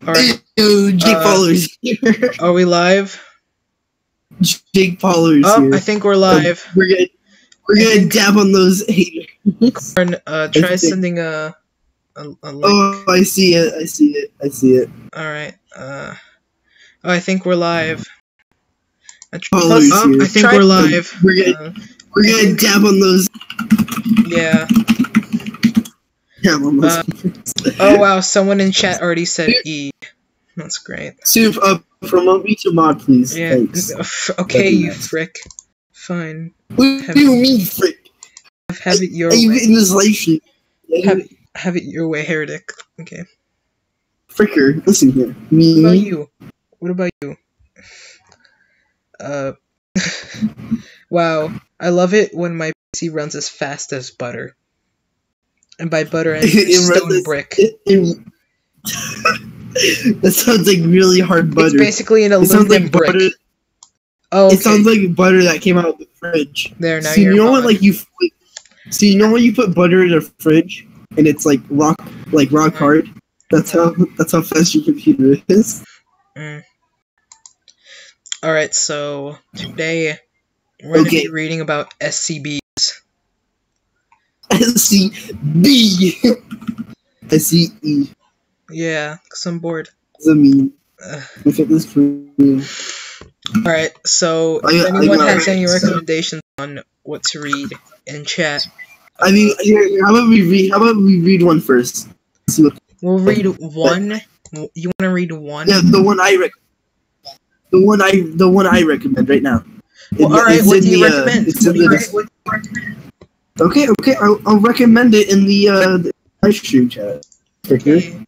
Alright. Yo, Jake Pauler's here. Are we live? Jake Pauler's here. I think we're live. We're gonna dab on those haters. Corn, try sending a link. Oh, I see it. Alright, I think we're live. I think we're live. We're gonna dab on those. Yeah. Dab on those. Oh wow, someone in chat already said E. That's great. Soup, promote me to mod, please. Yeah. Thanks. Okay, you frick. Fine. What do you mean, frick? Have it your way. way. In this live stream. Have it your way, heretic. Okay. Fricker, listen here. What about you? Wow. I love it when my PC runs as fast as butter. And by butter, I mean stone brick. That sounds like really hard butter. It's basically an aluminum brick. Butter. Oh, okay. It sounds like butter that came out of the fridge. There, now so you're you know what, like so you know when you put butter in a fridge and it's like rock hard? That's how fast your computer is. Alright, so today we're going to be reading about SCBs. SCB. SCE. Yeah, because I'm bored. What's that mean? Look at this screen. Alright, so if anyone has any recommendations on what to read in chat. I mean, how about we read one first? See what we'll read one. You want to read one? Yeah, the one I recommend right now. Well, alright, what do you recommend? Okay, I'll recommend it in the live stream chat. Okay,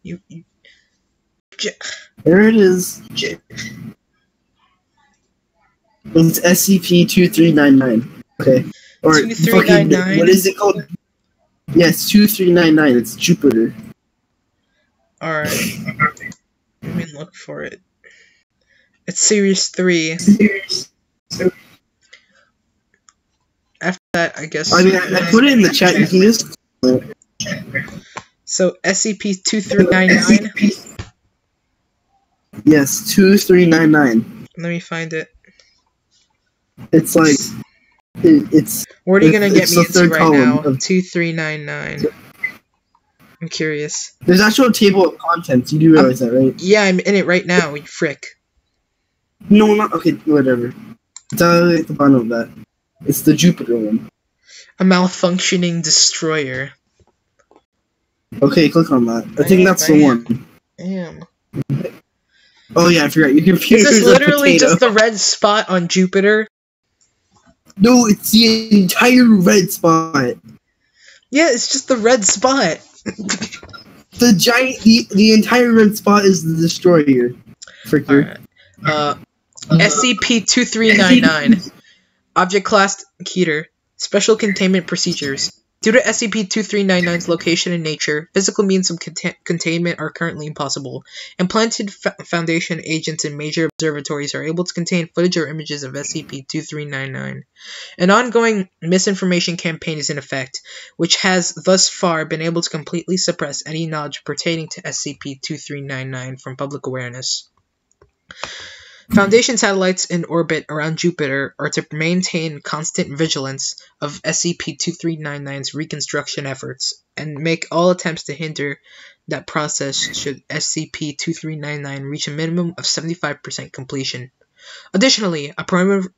there it is. It's SCP-2399. Okay. Or 2399. What is it called? Yes, 2399. It's Jupiter. Alright. Let me look for it. It's Series 3. After that, I guess... I mean, I put it in the chat. You can just... So, SCP-2399? Yes, 2399. Let me find it. It's like... It's... What are you gonna get me into right now? Of 2399. I'm curious. There's actually a table of contents. You do realize that, right? Yeah, I'm in it right now, you frick. No, not... Okay, whatever. It's at the bottom of that. It's the Jupiter one. A malfunctioning destroyer. Okay, click on that. I think that's the one. Damn. Oh yeah, I forgot. Your computer is literally just the red spot on Jupiter? No, it's the entire red spot. Yeah, it's just the red spot. The entire red spot is the destroyer. Fricker. Right. SCP-2399. Object Class Keter. Special Containment Procedures. Due to SCP-2399's location and nature, physical means of containment are currently impossible. Implanted Foundation agents in major observatories are able to contain footage or images of SCP-2399. An ongoing misinformation campaign is in effect, which has thus far been able to completely suppress any knowledge pertaining to SCP-2399 from public awareness. Foundation satellites in orbit around Jupiter are to maintain constant vigilance of SCP-2399's reconstruction efforts and make all attempts to hinder that process should SCP-2399 reach a minimum of 75% completion. Additionally, a perimeter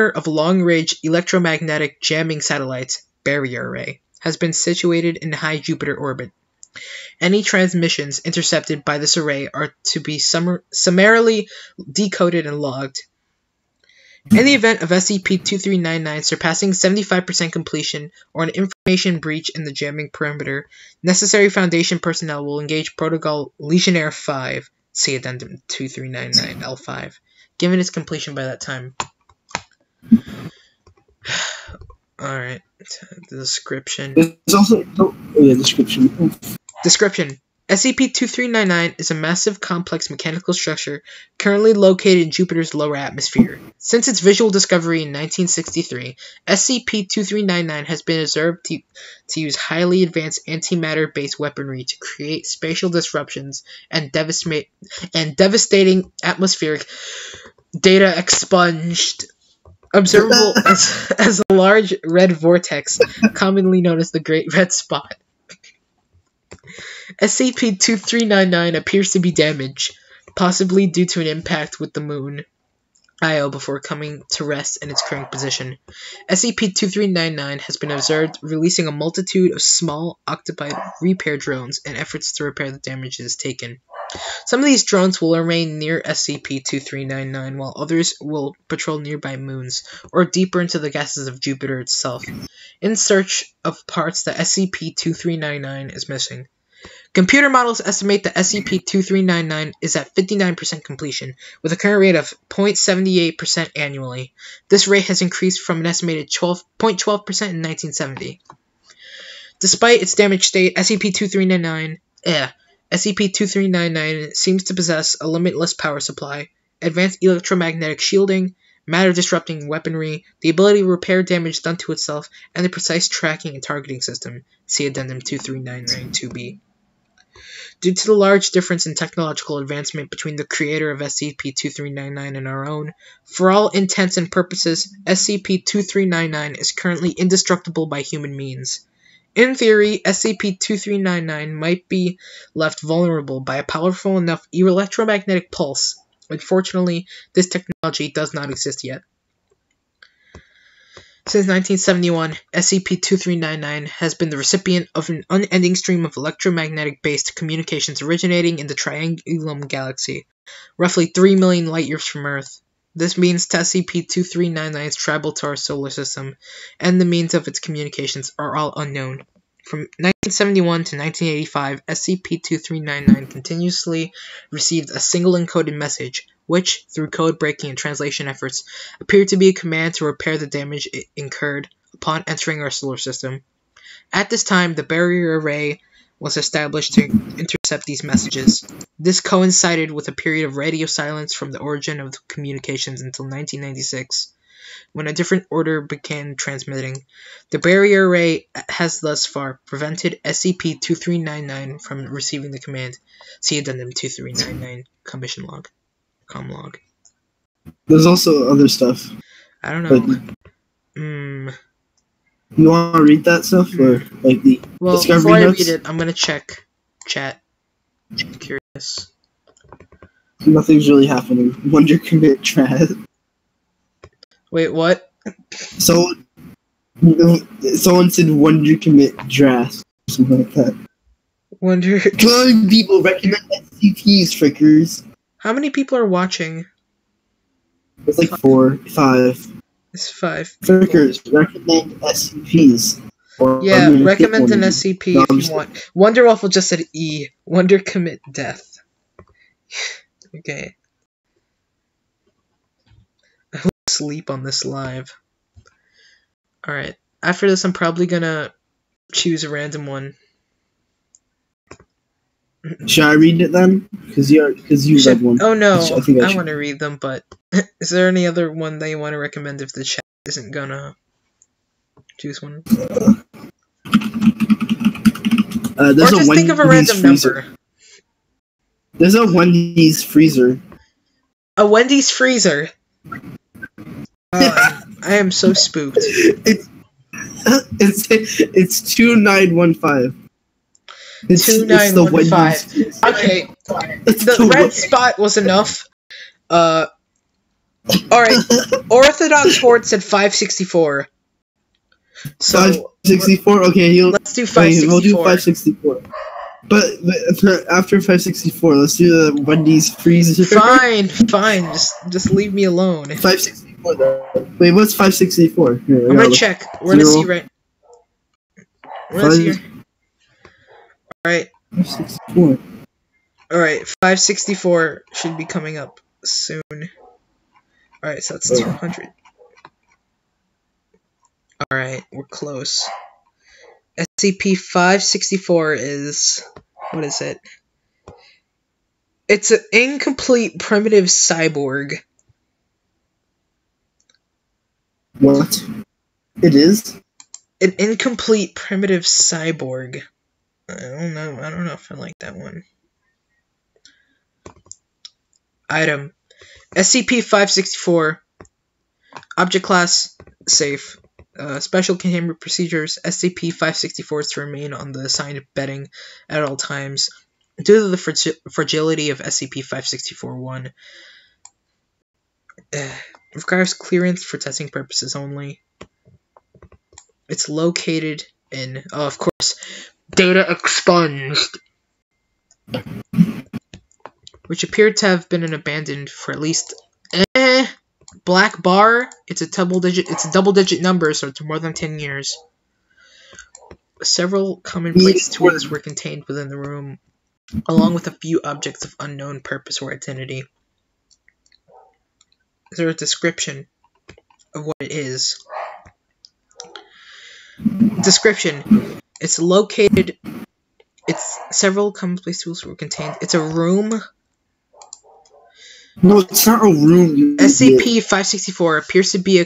of long-range electromagnetic jamming satellites, barrier array, has been situated in high Jupiter orbit. Any transmissions intercepted by this array are to be summarily decoded and logged. In the event of SCP-2399 surpassing 75% completion or an information breach in the jamming perimeter, necessary Foundation personnel will engage Protocol Legionnaire 5, see Addendum 2399-L5, given its completion by that time. Alright, the description. There's also... description. Description. SCP-2399 is a massive complex mechanical structure currently located in Jupiter's lower atmosphere. Since its visual discovery in 1963, SCP-2399 has been observed to use highly advanced antimatter-based weaponry to create spatial disruptions and devastating atmospheric data expunged, observable as a large red vortex, commonly known as the Great Red Spot. SCP-2399 appears to be damaged, possibly due to an impact with the moon Io before coming to rest in its current position. SCP-2399 has been observed releasing a multitude of small octopi repair drones in efforts to repair the damages taken. Some of these drones will remain near SCP-2399, while others will patrol nearby moons, or deeper into the gases of Jupiter itself, in search of parts that SCP-2399 is missing. Computer models estimate that SCP-2399 is at 59% completion, with a current rate of 0.78% annually. This rate has increased from an estimated 0.12% in 1970. Despite its damaged state, SCP-2399 seems to possess a limitless power supply, advanced electromagnetic shielding, matter-disrupting weaponry, the ability to repair damage done to itself, and a precise tracking and targeting system. See Addendum 2399-2B. Due to the large difference in technological advancement between the creator of SCP-2399 and our own, for all intents and purposes, SCP-2399 is currently indestructible by human means. In theory, SCP-2399 might be left vulnerable by a powerful enough electromagnetic pulse. Unfortunately, this technology does not exist yet. Since 1971, SCP-2399 has been the recipient of an unending stream of electromagnetic-based communications originating in the Triangulum Galaxy, roughly 3 million light-years from Earth. This means SCP-2399's travel to our solar system, and the means of its communications are all unknown. From 1971 to 1985, SCP-2399 continuously received a single encoded message, which, through code breaking and translation efforts, appeared to be a command to repair the damage it incurred upon entering our solar system. At this time, the barrier array was established to intercept these messages. This coincided with a period of radio silence from the origin of the communications until 1996, when a different order began transmitting. The barrier array has thus far prevented SCP-2399 from receiving the command. See Addendum 2399, Commission Log. Comlog. There's also other stuff. I don't know. You want to read that stuff, or like the discovery before notes? I read it, I'm gonna check chat. I'm curious. Nothing's really happening. Wonder commit trash. Wait, what? So, someone said wonder commit draft, something like that. Wonder. Come on, people, recommend SCPs, frickers. How many people are watching? It's like 4, 5. It's 5. Frickers, recommend SCPs. Yeah, recommend an SCP if you want. Wonder Waffle just said E. Wonder commit death. Okay. I will sleep on this live. Alright. After this, I'm probably gonna choose a random one. Should I read it then? Because you read one. Oh no, I want to read them, but is there any other one that you want to recommend if the chat isn't gonna choose one? Or just think of a random number. There's a Wendy's freezer. A Wendy's freezer? I am so spooked. It's 2915. It's 2915. Okay. The red spot was enough. Alright. Orthodox Horde said 564. So 564? Okay, let's do 564. We'll do 564. But after 564, let's do the Wendy's freezer. Fine. Just leave me alone. 564 though. Wait, what's 564? Here, I'm gonna check. We're gonna see right. We're gonna see here. Alright. 564. Alright, 564 should be coming up soon. Alright, so that's 200. Alright, we're close. SCP-564 is... what is it? It's an incomplete primitive cyborg. What? It is? An incomplete primitive cyborg. I don't know if I like that one. Item. SCP-564. Object class, safe. Special containment procedures. SCP-564 is to remain on the assigned bedding at all times. Due to the fragility of SCP-564-1, requires clearance for testing purposes only. It's located in, of course, data expunged, which appeared to have been abandoned for at least black bar. It's a double-digit number, so it's more than 10 years. Several commonplace tools were contained within the room, along with a few objects of unknown purpose or identity. Is there a description of what it is? Description. Several commonplace tools were contained. It's a room. No, it's not a room. SCP-564 appears to be a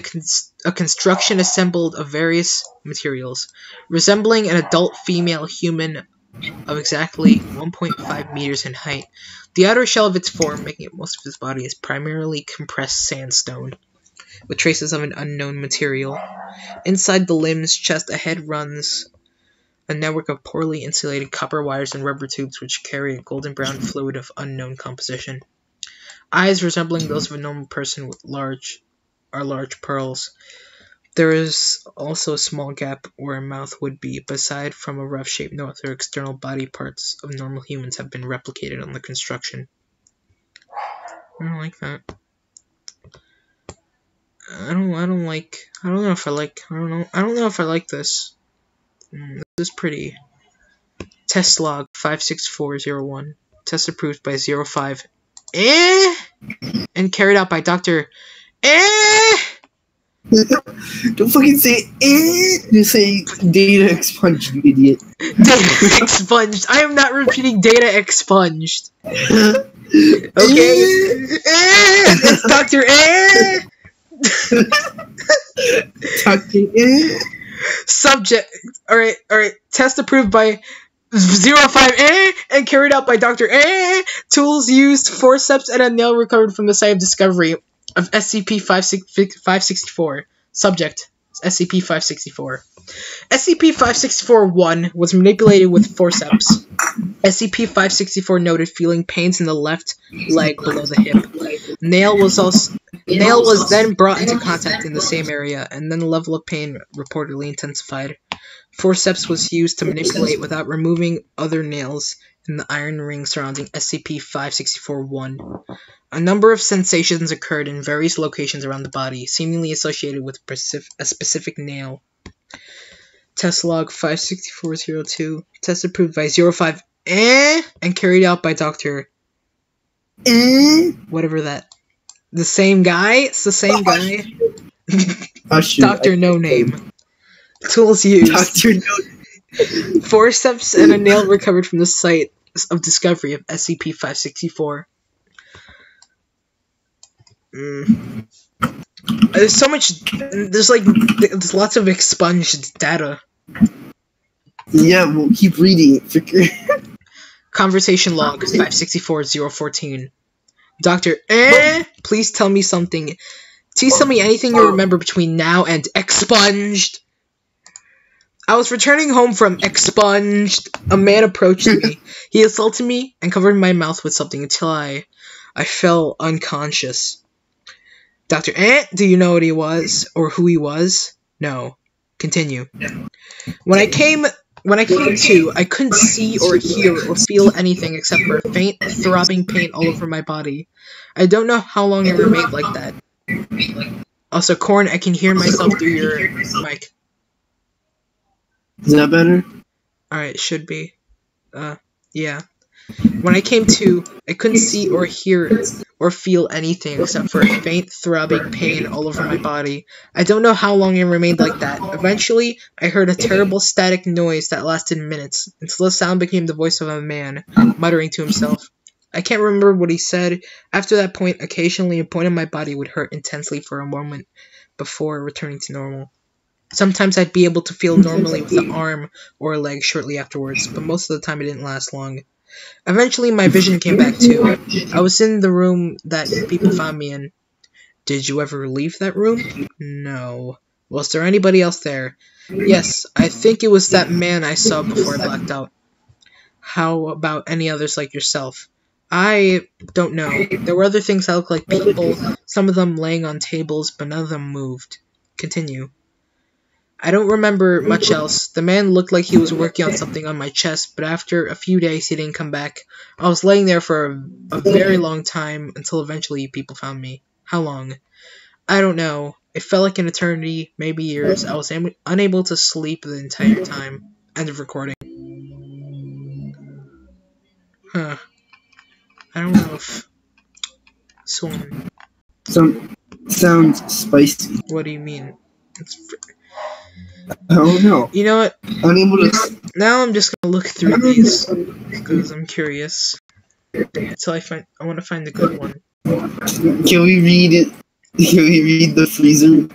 construction assembled of various materials, resembling an adult female human of exactly 1.5 meters in height. The outer shell of its form, making up most of its body, is primarily compressed sandstone, with traces of an unknown material. Inside the limbs, chest, ahead runs a network of poorly insulated copper wires and rubber tubes which carry a golden brown fluid of unknown composition. Eyes resembling those of a normal person with large pearls. There is also a small gap where a mouth would be, but aside from a rough shape, no other external body parts of normal humans have been replicated on the construction. I don't like that. I don't know if I like this. This is pretty. Test log 56401. Test approved by 05. And carried out by Dr. Don't fucking say You say data expunged, you idiot. Data expunged. I am not repeating data expunged. Okay. It's Dr. Dr. Subject. Alright. Test approved by 05 and carried out by Dr. Tools used, forceps, and a nail recovered from the site of discovery of SCP-564. Subject. SCP-564. SCP-564-1 was manipulated with forceps. SCP-564 noted feeling pains in the left leg below the hip. Nail was then brought into contact in the same area, and then the level of pain reportedly intensified. Forceps was used to manipulate without removing other nails in the iron ring surrounding SCP-564-1. A number of sensations occurred in various locations around the body, seemingly associated with a specific nail. Test log 56402. Test approved by 05 and carried out by Dr. Whatever that. The same guy? It's the same guy? Dr. No Name. Tools used. Dr. No Name. Forceps and a nail recovered from the site of discovery of SCP-564. There's lots of expunged data. Yeah, we'll keep reading it. Conversation log 564-014. Dr. Please tell me something. Please tell me anything you remember between now and expunged. I was returning home from expunged. A man approached me. He assaulted me and covered my mouth with something until I fell unconscious. Dr. Do you know what he was? Or who he was? No. Continue. When I came to, I couldn't see or hear or feel anything except for a faint, throbbing pain all over my body. I don't know how long it remained like that. Also, Corn, I can hear myself through your mic. Is that better? Alright, it should be. Yeah. When I came to, I couldn't see or hear or feel anything except for a faint, throbbing pain all over my body. I don't know how long it remained like that. Eventually, I heard a terrible static noise that lasted minutes, until the sound became the voice of a man, muttering to himself. I can't remember what he said. After that point, occasionally a point in my body would hurt intensely for a moment, before returning to normal. Sometimes I'd be able to feel normally with an arm or a leg shortly afterwards, but most of the time it didn't last long. Eventually my vision came back too. I was in the room that people found me in. Did you ever leave that room? No. Was there anybody else there? Yes, I think it was that man I saw before I blacked out. How about any others like yourself? I don't know. There were other things that looked like people, some of them laying on tables, but none of them moved. Continue. I don't remember much else. The man looked like he was working on something on my chest, but after a few days he didn't come back. I was laying there for a very long time until eventually people found me. How long? I don't know. It felt like an eternity, maybe years. I was unable to sleep the entire time. End of recording. Huh. I don't know if... Someone... Sounds spicy. What do you mean? I don't know. You know what? Unable to... Now I'm just gonna look through these, because I'm curious. Until I want to find the good one. Can we read it? Can we read the freezer?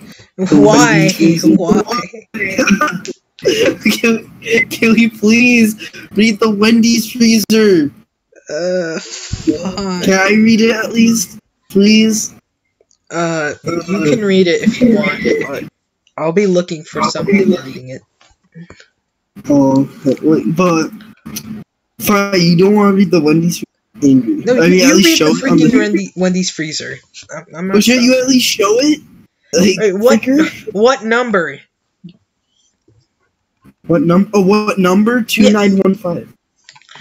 Why? Why? Can we please read the Wendy's freezer? Fine. Can I read it at least? Please? You can read it if you want, but I'll be looking for something reading it. Oh, wait, but... Fine, you don't want to read the Wendy's freezer? Angry. No, I mean, you at read least show the freaking Wendy's freezer. I'm not... But should you at least show it? Like, Wait, what number? What number? Oh, what number? 2915.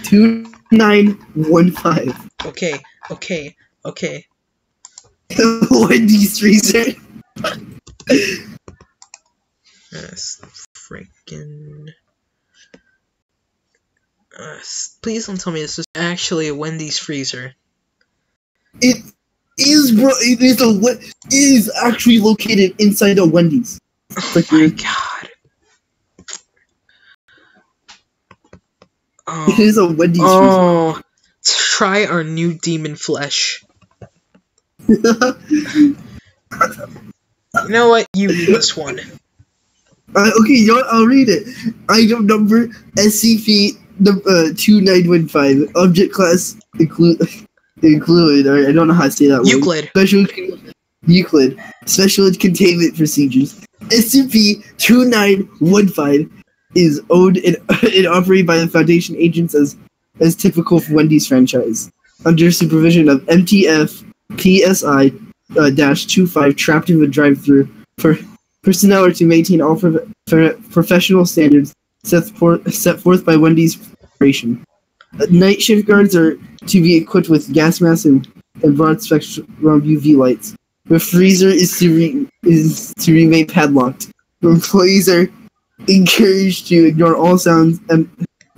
2915. Okay. Wendy's freezer. Yes, freaking. Please don't tell me this is actually a Wendy's freezer. It is, bro. It is actually located inside a Wendy's. Oh my god. It is a Wendy's freezer. Oh, try our new demon flesh. You know what? You read this one. Okay, you know what? I'll read it. Item number SCP 2915. Object class include. Or I don't know how to say that Euclid. Word. Euclid. Special containment procedures. SCP-2915 is owned and operated by the Foundation agents as typical for Wendy's franchise. Under supervision of MTF PSI-25 trapped in the drive-thru. Personnel are to maintain all professional standards set forth by Wendy's Corporation. Night shift guards are to be equipped with gas masks and broad spectrum UV lights. The freezer is to remain padlocked. Employees are encouraged to ignore all sounds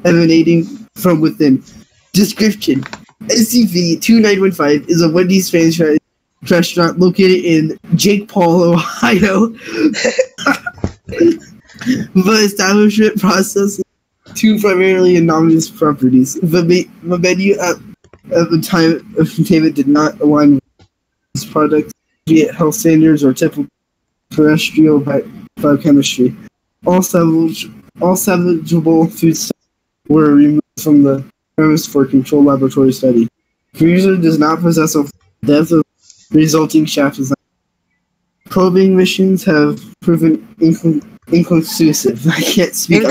emanating from within. Description: SCP-2915 is a Wendy's franchise restaurant located in Jake Paul, Ohio. The establishment processes two primarily anonymous properties. The menu at the time of containment did not align with these products, be it health standards or typical terrestrial biochemistry. All salvageable foods were removed from the premise for controlled laboratory study. Freezer does not possess a depth of resulting shaft design. Probing missions have proven inconclusive. I can't speak.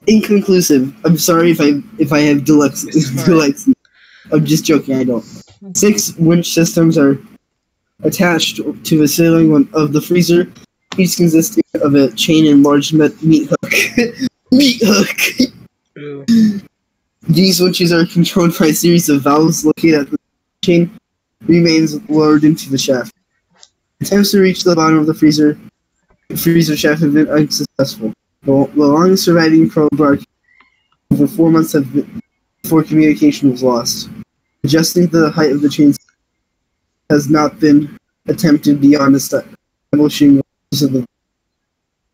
Inconclusive. I'm sorry if I have dyslexia. I'm just joking. I don't. 6 winch systems are attached to the ceiling of the freezer, each consisting of a chain and large meat hook. Meat hook. Ooh. These winches are controlled by a series of valves located at the chain remains lowered into the shaft. Attempts to reach the bottom of the freezer shaft have been unsuccessful. The longest surviving probe broadcast over 4 months before communication was lost. Adjusting the height of the chain has not been attempted beyond establishing the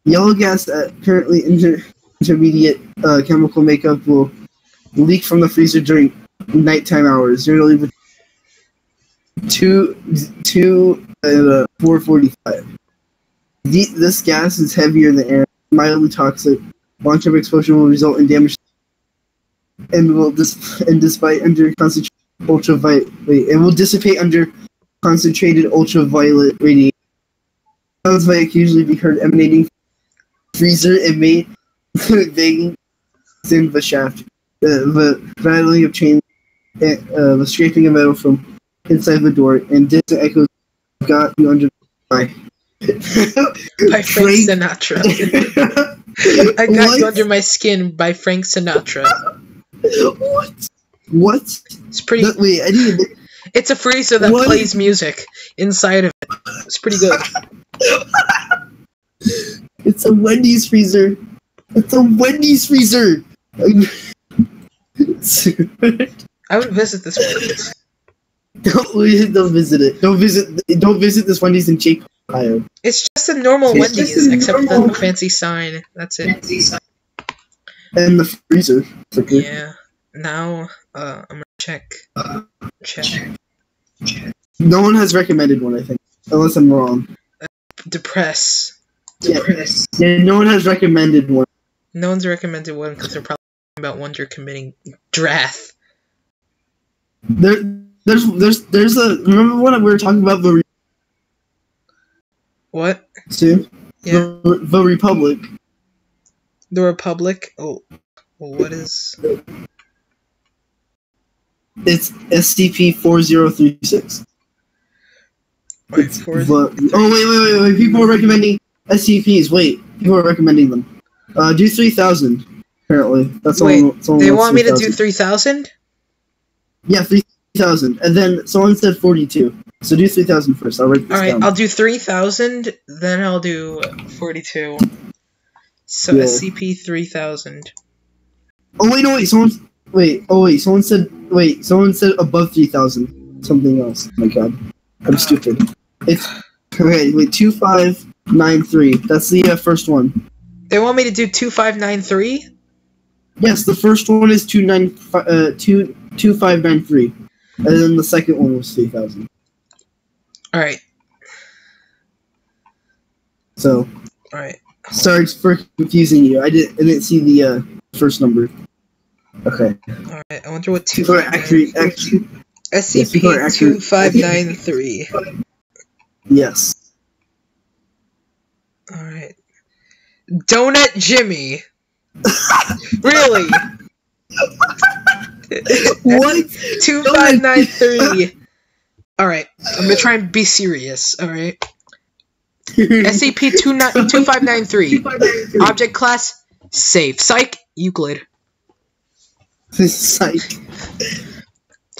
yellow gas at currently intermediate chemical makeup will leak from the freezer during nighttime hours, generally between 2 at 445. This gas is heavier than air, mildly toxic. Long-term exposure will result in damage, and despite under concentrated ultraviolet, it will dissipate under concentrated ultraviolet radiation. Sounds might occasionally be heard emanating from the freezer and may vaguely in the shaft. The rattling of chains, the scraping of metal from inside the door, and distant echoes got you under by Frank Sinatra. I got you under my skin by Frank Sinatra. What? It's pretty. Wait, I didn't. It's a freezer that plays music inside of it. It's pretty good. It's a Wendy's freezer. It's a Wendy's freezer. I would visit this place. Don't visit it. Don't visit this Wendy's in Jake, Ohio. It's just a normal Wendy's, except for the fancy sign. That's it. And the freezer. Yeah. Now, I'm gonna check. No one has recommended one, I think, unless I'm wrong. Depress. Yeah, no one has recommended one. No one's recommended one because they're probably talking about ones you're committing draft. There's a remember when we were talking about the what? See? Yeah. The Republic. The Republic. Oh, well, what is? It's SCP-4036. Wait, wait. People are recommending SCPs. Wait, people are recommending them. Do 3000. Apparently, that's all. They want me to do 3000. Yeah, 3000, and then someone said 42. So do 3000 first. I'll write this down. Alright, I'll do 3000, then I'll do 42. So yeah. SCP-3000. Oh wait, no wait. Someone said above 3000. Something else. Oh my god, I'm stupid. It's okay. Wait, 2593. That's the first one. They want me to do 2593? Yes, the first one is 2593, and then the second one was 3000. Alright. So. Alright. Sorry for confusing you. I didn't see the first number. Okay. Alright, I wonder what 2593. SCP-2593. Yes. Alright. Donut Jimmy. Really? What? 2593. Alright, I'm gonna try and be serious, alright? SCP-2593. Object class, safe. Psych, Euclid. Psych.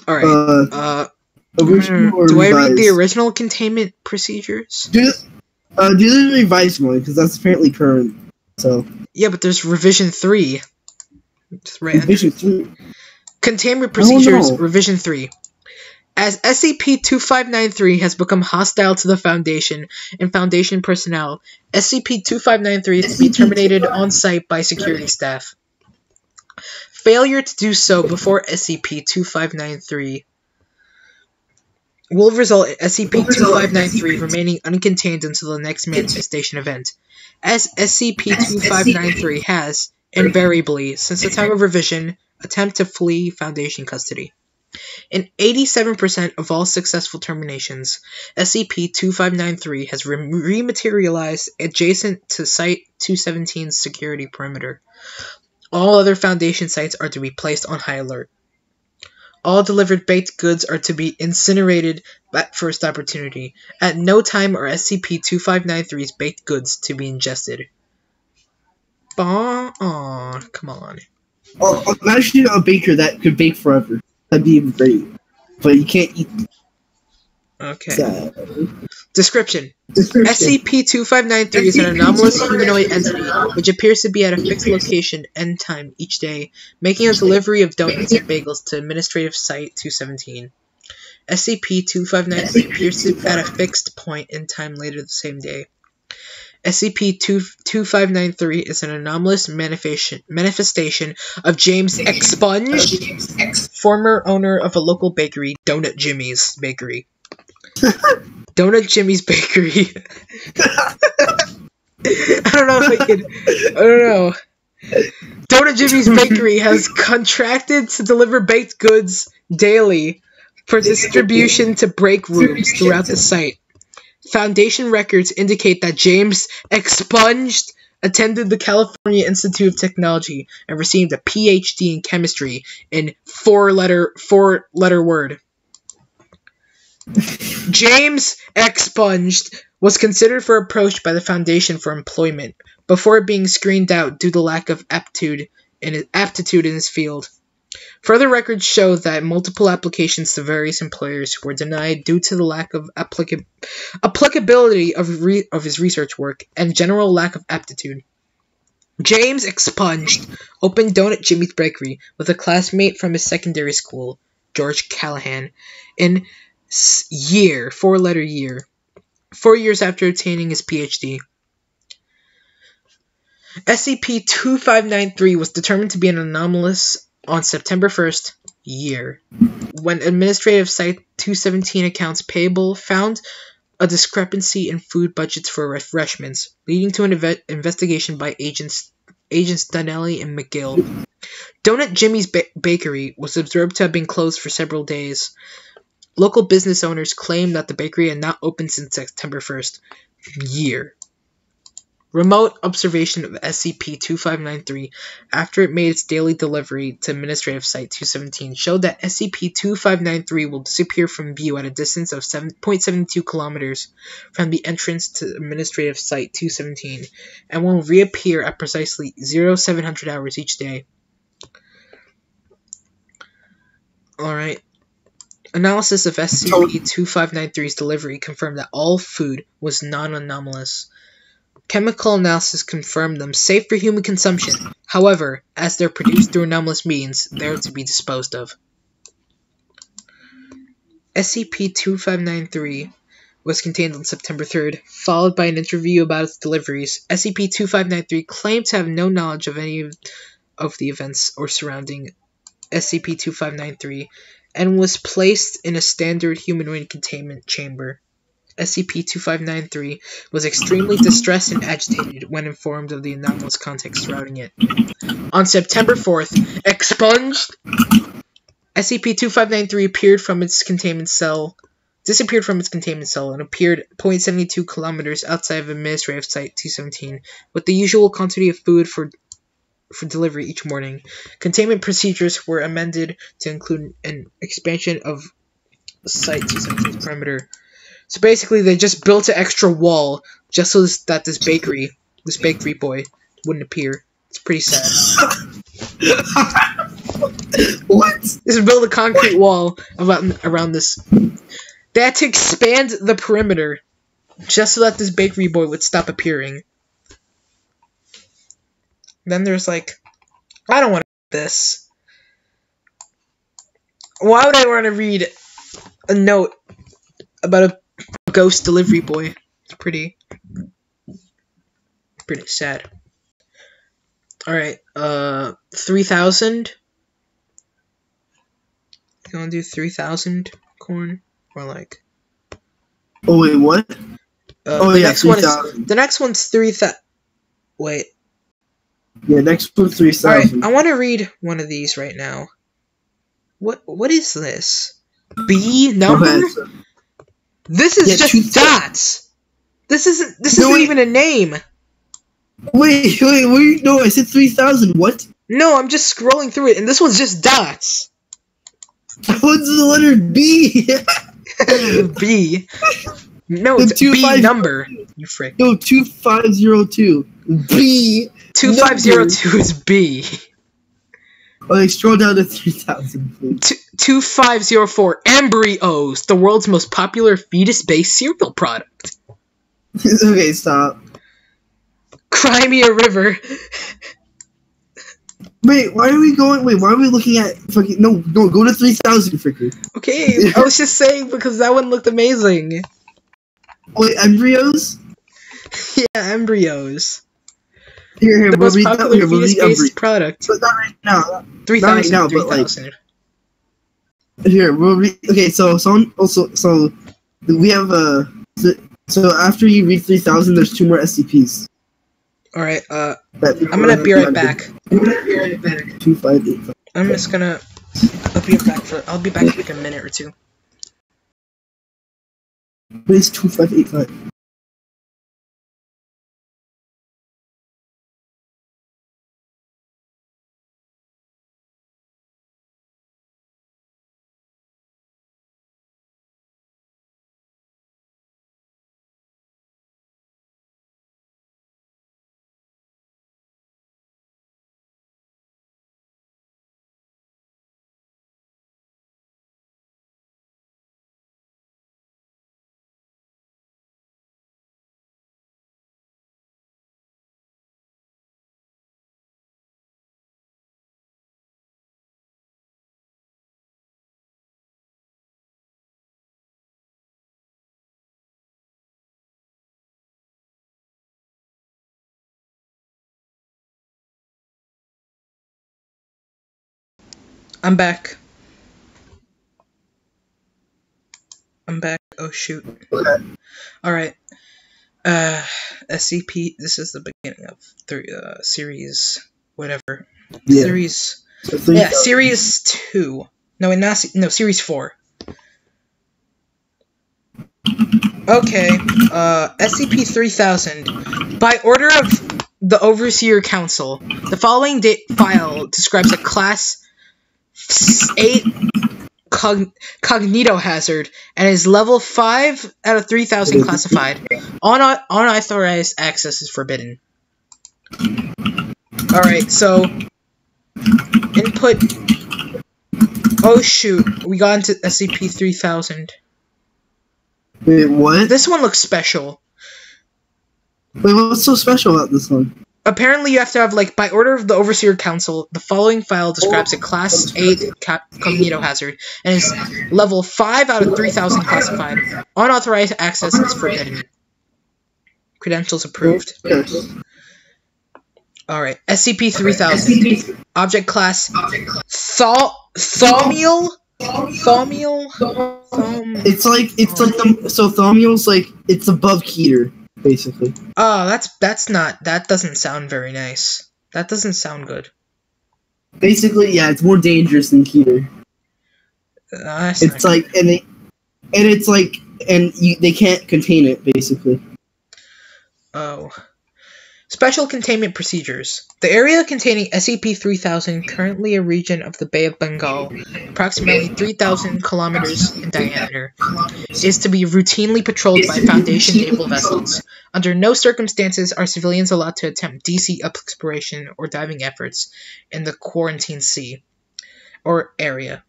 Alright, do I read the original containment procedures? Do the revised one, because that's apparently current, so... Yeah, but there's revision 3. Just right revision 3? Containment procedures, revision 3. As SCP-2593 has become hostile to the Foundation and Foundation personnel, SCP-2593 is to be terminated on-site by security staff. Failure to do so before SCP-2593 will result in SCP-2593 remaining uncontained until the next manifestation event. As SCP-2593 has, invariably, since the time of revision, attempted to flee Foundation custody. In 87% of all successful terminations, SCP-2593 has rematerialized adjacent to Site-217's security perimeter. All other Foundation sites are to be placed on high alert. All delivered baked goods are to be incinerated at first opportunity. At no time are SCP-2593's baked goods to be ingested. Aw, come on. Oh, imagine a baker that could bake forever. That'd be great. But you can't eat. Okay. Description. SCP-2593 is an anomalous humanoid entity which appears to be at a fixed location and time each day, making a delivery of donuts and bagels to Administrative Site-217. SCP-2593 appears to be at a fixed point in time later the same day. SCP-2593 is an anomalous manifestation of James Expunge, former owner of a local bakery, Donut Jimmy's Bakery. Donut Jimmy's Bakery. I don't know if I could. I don't know. Donut Jimmy's Bakery has contracted to deliver baked goods daily for distribution to break rooms throughout the site. Foundation records indicate that James Expunged attended the California Institute of Technology and received a PhD in chemistry in four-letter word. James Expunged was considered for approach by the Foundation for Employment before being screened out due to lack of aptitude in his field. Further records show that multiple applications to various employers were denied due to the lack of applicability of his research work and general lack of aptitude. James Expunged opened Donut Jimmy's Bakery with a classmate from his secondary school, George Callahan, in four-letter year, 4 years after obtaining his PhD. SCP-2593 was determined to be an anomalous on September 1st, when Administrative Site 217 accounts payable found a discrepancy in food budgets for refreshments, leading to an investigation by Agents Donnelly and McGill. Donut Jimmy's Bakery was observed to have been closed for several days. Local business owners claim that the bakery had not opened since September 1st. Remote observation of SCP-2593 after it made its daily delivery to Administrative Site 217 showed that SCP-2593 will disappear from view at a distance of 7.72 kilometers from the entrance to Administrative Site 217 and will reappear at precisely 0700 hours each day. Alright. Analysis of SCP-2593's delivery confirmed that all food was non-anomalous. Chemical analysis confirmed them safe for human consumption. However, as they're produced through anomalous means, they are to be disposed of. SCP-2593 was contained on September 3rd, followed by an interview about its deliveries. SCP-2593 claimed to have no knowledge of any of the events or surrounding SCP-2593 and was placed in a standard humanoid containment chamber. SCP-2593 was extremely distressed and agitated when informed of the anomalous context surrounding it. On September 4th, SCP-2593 disappeared from its containment cell and appeared 0.72 kilometers outside of Administrative Site 217 with the usual quantity of food for delivery each morning. Containment procedures were amended to include an expansion of Site 217's perimeter. So basically, they just built an extra wall just so that this bakery boy wouldn't appear. It's pretty sad. What? Just build a concrete wall around this. They had to expand the perimeter just so that this bakery boy would stop appearing. Then there's like, I don't want to read this. Why would I want to read a note about a ghost delivery boy? It's pretty sad. Alright, 3,000? You wanna do 3,000 corn? Or like... Oh wait, what? The next one's 3,000... Wait. Yeah, next one's 3,000. Alright, I wanna read one of these right now. What is this? B number? Okay, This is just dots! This isn't even a name! Wait, no, I said 3,000, what? No, I'm just scrolling through it, and this one's just dots! What's the letter B? B. No, it's B number, you frick. No, 2502. B. 2502 is B. Okay, scroll down to 3,000, please. 2504, embryos, the world's most popular fetus-based cereal product. Okay, stop. Crimea River. Wait, why are we looking at fucking... No, go to 3,000, fricker. Okay, I was just saying because that one looked amazing. Wait, embryos? Yeah, embryos. Here, The we'll most read popular fetus-based embryos. product. But not right now. 3,000, Not right now, 3,000. Here, we'll read... Okay, so we have So after you reach 3,000, there's 2 more SCPs. Alright, I'm gonna be right back. 2585. I'm just gonna... I'll be back in like a minute or two. What is 2585? I'm back. Oh shoot. Okay. Alright. SCP, this is the beginning of series, whatever. Yeah. Series, So 3,000. series 2. No, series 4. Okay, SCP-3000. By order of the Overseer Council, the following file describes a Class 8 cognitohazard and is level 5 out of 3,000 classified. Unauthorized access is forbidden. Alright, so... Input... Oh shoot, we got into SCP-3000. Wait, what? This one looks special. Wait, what's so special about this one? Apparently you have to have, like, by order of the Overseer Council, the following file describes a Class 8 cognitohazard and is level 5 out of 3,000 classified. Unauthorized access is forbidden. Credentials approved. Okay. Alright, SCP-3000. Object class... Thaumiel? It's like so Thaumiel's like, it's above Keter, basically. Oh, that doesn't sound very nice. That doesn't sound good. Basically, yeah, it's more dangerous than Keter. It's like, they can't contain it, basically. Oh. Special containment procedures. The area containing SCP-3000, currently a region of the Bay of Bengal, approximately 3,000 kilometers in diameter, is to be routinely patrolled by Foundation naval vessels. Under no circumstances are civilians allowed to attempt deep sea exploration or diving efforts in the Quarantine Sea or area.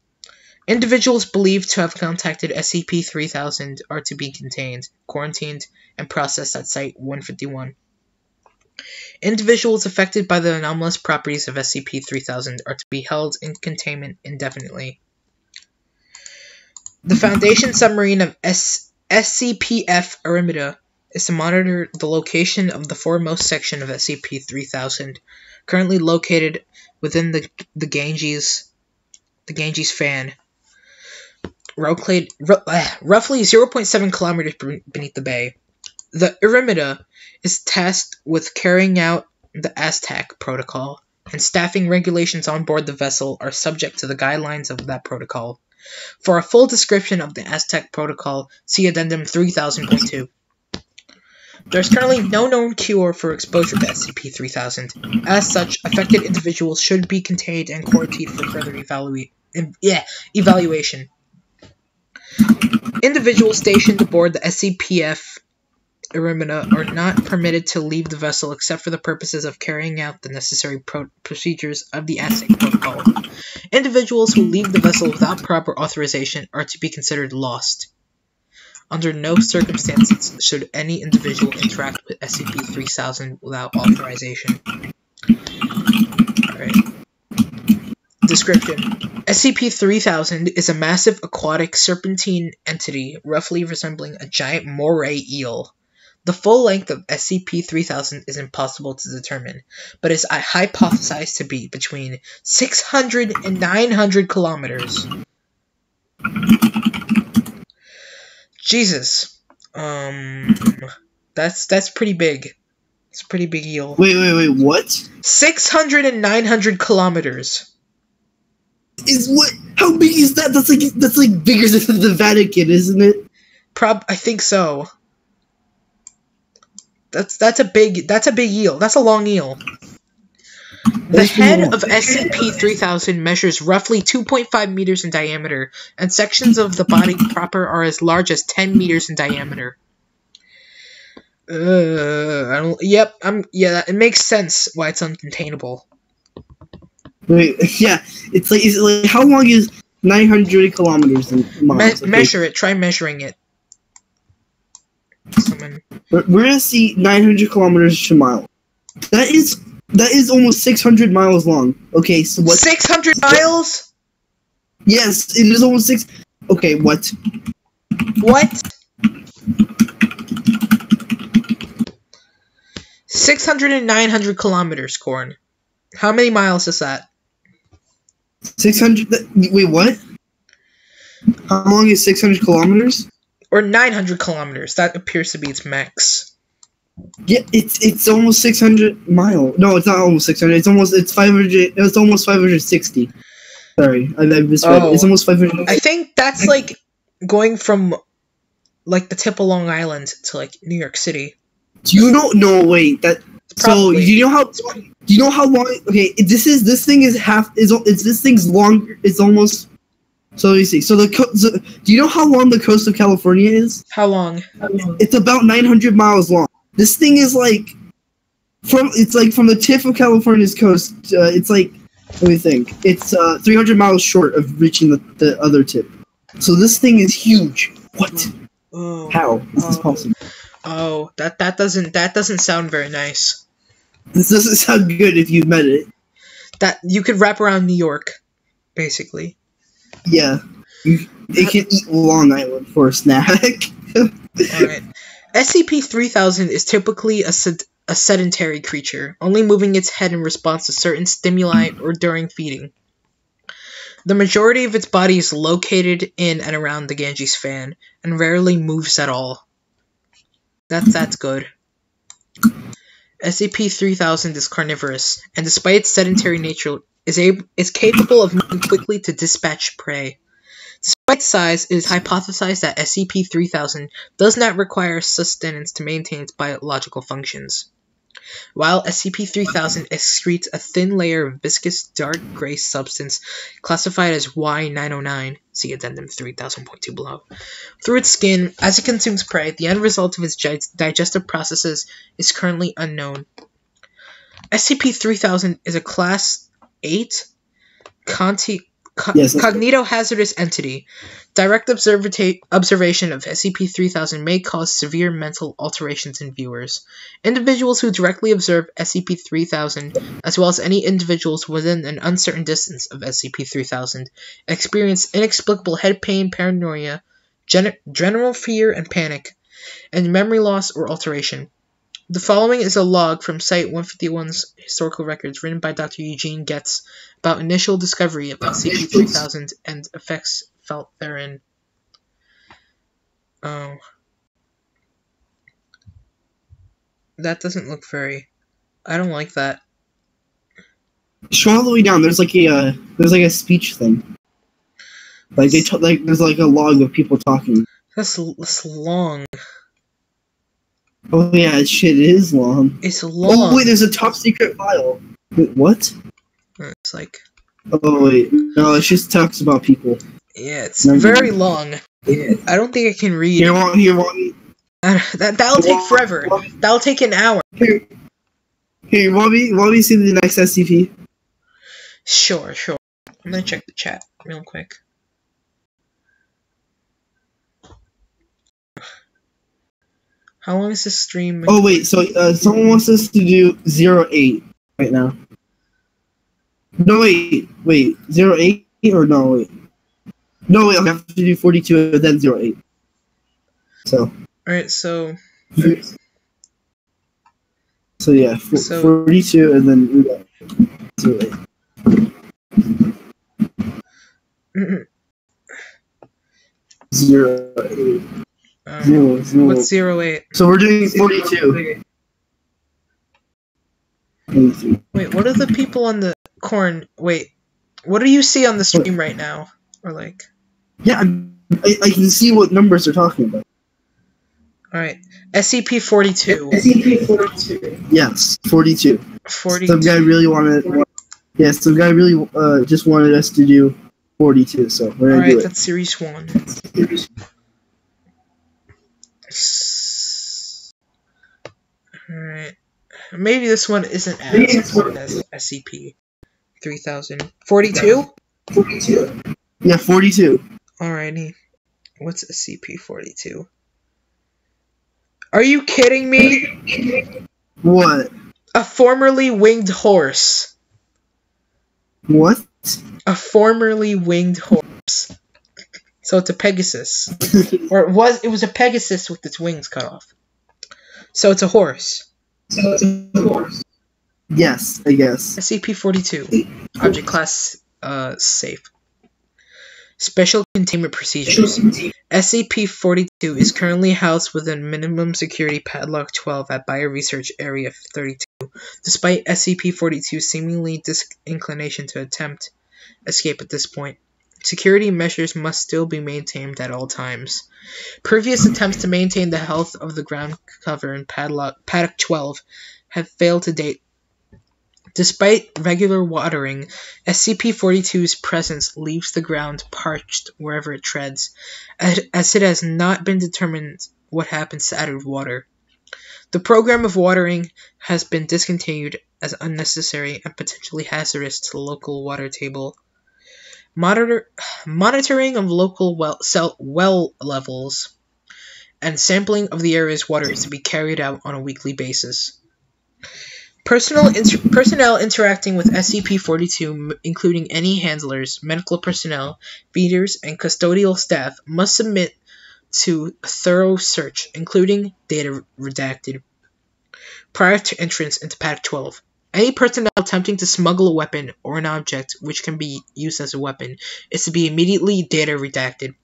Individuals believed to have contacted SCP-3000 are to be contained, quarantined, and processed at Site-151. Individuals affected by the anomalous properties of SCP-3000 are to be held in containment indefinitely. The Foundation submarine of SCPF Armida is to monitor the location of the foremost section of SCP-3000, currently located within the Ganges fan, roughly 0.7 kilometers beneath the bay. The Armida is tasked with carrying out the Aztec Protocol, and staffing regulations on board the vessel are subject to the guidelines of that protocol. For a full description of the Aztec Protocol, see Addendum 3000.2. There is currently no known cure for exposure to SCP-3000. As such, affected individuals should be contained and quarantined for further evaluation. Individuals stationed aboard the SCPF Armida are not permitted to leave the vessel except for the purposes of carrying out the necessary procedures of the Aztec Protocol. Individuals who leave the vessel without proper authorization are to be considered lost. Under no circumstances should any individual interact with SCP-3000 without authorization. Alright. Description. SCP-3000 is a massive aquatic serpentine entity roughly resembling a giant moray eel. The full length of SCP-3000 is impossible to determine, but is hypothesized to be between 600 and 900 kilometers. Jesus. Um, that's pretty big. It's a pretty big eel. Wait, what? 600 and 900 kilometers. Is what? How big is that? That's like bigger than the Vatican, isn't it? I think so. That's a big eel. That's a long eel. The head of SCP-3000 measures roughly 2.5 meters in diameter, and sections of the body proper are as large as 10 meters in diameter. It makes sense why it's uncontainable. Wait, yeah, is it like, how long is 900 kilometers in miles? Measure it, try measuring it. We're gonna see 900 kilometers to mile. That is almost 600 miles long. Okay, so what? 600 miles? Yes, it is almost 6. Okay, what? What? 600 and 900 kilometers, Corn. How many miles is that? 600. Wait, what? How long is 600 kilometers? Or 900 kilometers. That appears to be its max. Yeah, it's almost 600 miles. No, it's not almost 600. It's 500. It's almost 560. Sorry, I misread. Oh, it's almost 500. I think that's like going from like the tip of Long Island to like New York City. Do you know? No, wait. That. Probably. So do you know how? Do you know how long? Okay, this thing is half. This thing's longer. It's almost. So let me see. So do you know how long the coast of California is? How long? It's about 900 miles long. This thing is like from the tip of California's coast. It's like, let me think. It's 300 miles short of reaching the other tip. So this thing is huge. What? Oh, how is this possible? Oh, that doesn't sound very nice. This doesn't sound good if you met it. That you could wrap around New York, basically. Yeah, it can eat Long Island for a snack. Alright. SCP-3000 is typically a sedentary creature, only moving its head in response to certain stimuli or during feeding. The majority of its body is located in and around the Ganges fan, and rarely moves at all. That's good. SCP-3000 is carnivorous, and despite its sedentary nature, is capable of moving quickly to dispatch prey. Despite size, it is hypothesized that SCP-3000 does not require sustenance to maintain its biological functions. While SCP-3000 excretes a thin layer of viscous dark gray substance classified as Y909, see Addendum 3000.2 below, through its skin, as it consumes prey, the end result of its digestive processes is currently unknown. SCP-3000 is a Class 8 cognitohazardous entity. Direct observation of SCP-3000 may cause severe mental alterations in viewers. Individuals who directly observe SCP-3000, as well as any individuals within an uncertain distance of SCP-3000, experience inexplicable head pain, paranoia, general fear and panic, and memory loss or alteration. The following is a log from Site-151's historical records written by Dr. Eugene Getz about initial discovery of SCP-3000 and effects felt therein. Oh. That doesn't look very... I don't like that. Scroll all the way down. There's like a speech thing. Like there's like a log of people talking. That's long. Oh yeah, shit, it is long. It's long. Oh wait, there's a top secret file. Wait, what? It's like... Oh wait, no, it just talks about people. Yeah, it's very long. Yeah. I don't think I can read. Here, want me? That'll take forever. That'll take an hour. Here, you want me to see the next SCP? Sure. I'm gonna check the chat real quick. How long is this stream? Oh wait, so someone wants us to do 08 right now. No wait, 08 or no wait. No wait, I have to do 42 and then 08. So. Alright, so. So yeah, 42 and then we got 08. Mm-mm. 08. Zero. What's 08? So we're doing 42. Wait, what are the people on the corn? Wait, what do you see on the stream right now? Or like... Yeah, I can see what numbers they're talking about. Alright, SCP-42. SCP-42. Yes, 42. 42. Some guy really just wanted us to do 42, so we're gonna do it. That's Series 1. Alright. Maybe this one isn't as important as SCP-3000. 42? 42? Yeah, 42. Alrighty. What's SCP-42? Are you kidding me? What? A formerly winged horse. What? A formerly winged horse. So it's a Pegasus. Or it was a Pegasus with its wings cut off. So it's a horse. Yes, I guess. SCP-42. Object class, safe. Special containment procedures. SCP-42 is currently housed within minimum security padlock 12 at Bioresearch Area 32. Despite SCP-42's seemingly disinclination to attempt escape at this point, security measures must still be maintained at all times. Previous attempts to maintain the health of the ground cover in Paddock 12 have failed to date. Despite regular watering, SCP-42's presence leaves the ground parched wherever it treads, as it has not been determined what happens to added water. The program of watering has been discontinued as unnecessary and potentially hazardous to the local water table. Monitoring of local well levels and sampling of the area's water is to be carried out on a weekly basis. Personnel interacting with SCP-42, including any handlers, medical personnel, feeders, and custodial staff, must submit to a thorough search, including data redacted, prior to entrance into Paddock 12. Any personnel attempting to smuggle a weapon or an object which can be used as a weapon is to be immediately data redacted.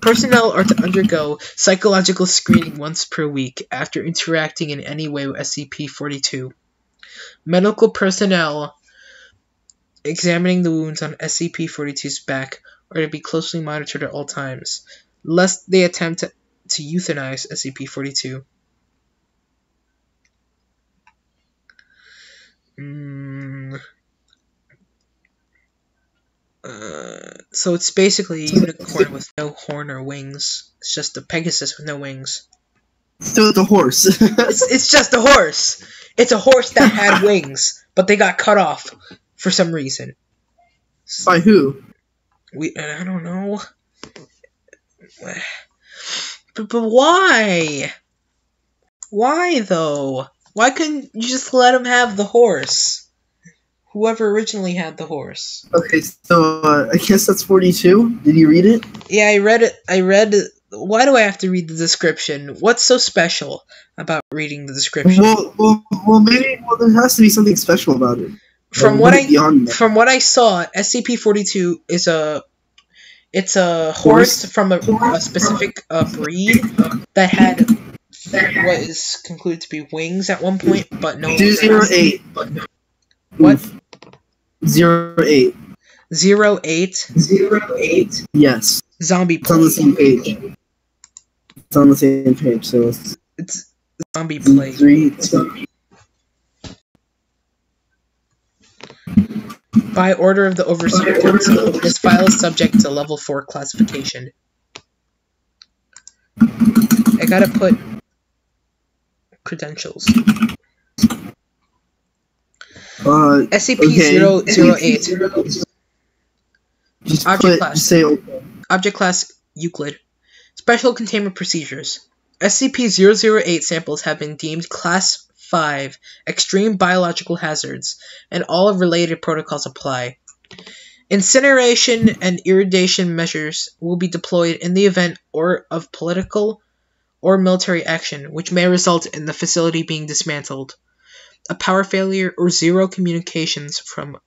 Personnel are to undergo psychological screening once per week after interacting in any way with SCP-42. Medical personnel examining the wounds on SCP-42's back are to be closely monitored at all times, lest they attempt to euthanize SCP-42. So it's basically a unicorn with no horn or wings. It's just a Pegasus with no wings. So it's a horse. it's just a horse. It's a horse that had wings, but they got cut off for some reason. By who? I don't know. But why? Why though? Why couldn't you just let him have the horse? Whoever originally had the horse. Okay, so I guess that's 42. Did you read it? Yeah, I read it. Why do I have to read the description? What's so special about reading the description? Well, maybe there has to be something special about it. From what I saw, SCP-42 is a horse from a specific breed that had what is concluded to be wings at one point, but no. 208. What? 08. 08? 08? Yes. Zombie plague. It's on the same page. It's on the same page, so it's zombie plague. 3. By order of the Overseer Council, this file is subject to Level 4 classification. I gotta put credentials. SCP-008. Object class. Object class Euclid. Special containment procedures. SCP-008 samples have been deemed Class 5 extreme biological hazards, and all related protocols apply. Incineration and irradiation measures will be deployed in the event of political or military action, which may result in the facility being dismantled, a power failure, or zero communications from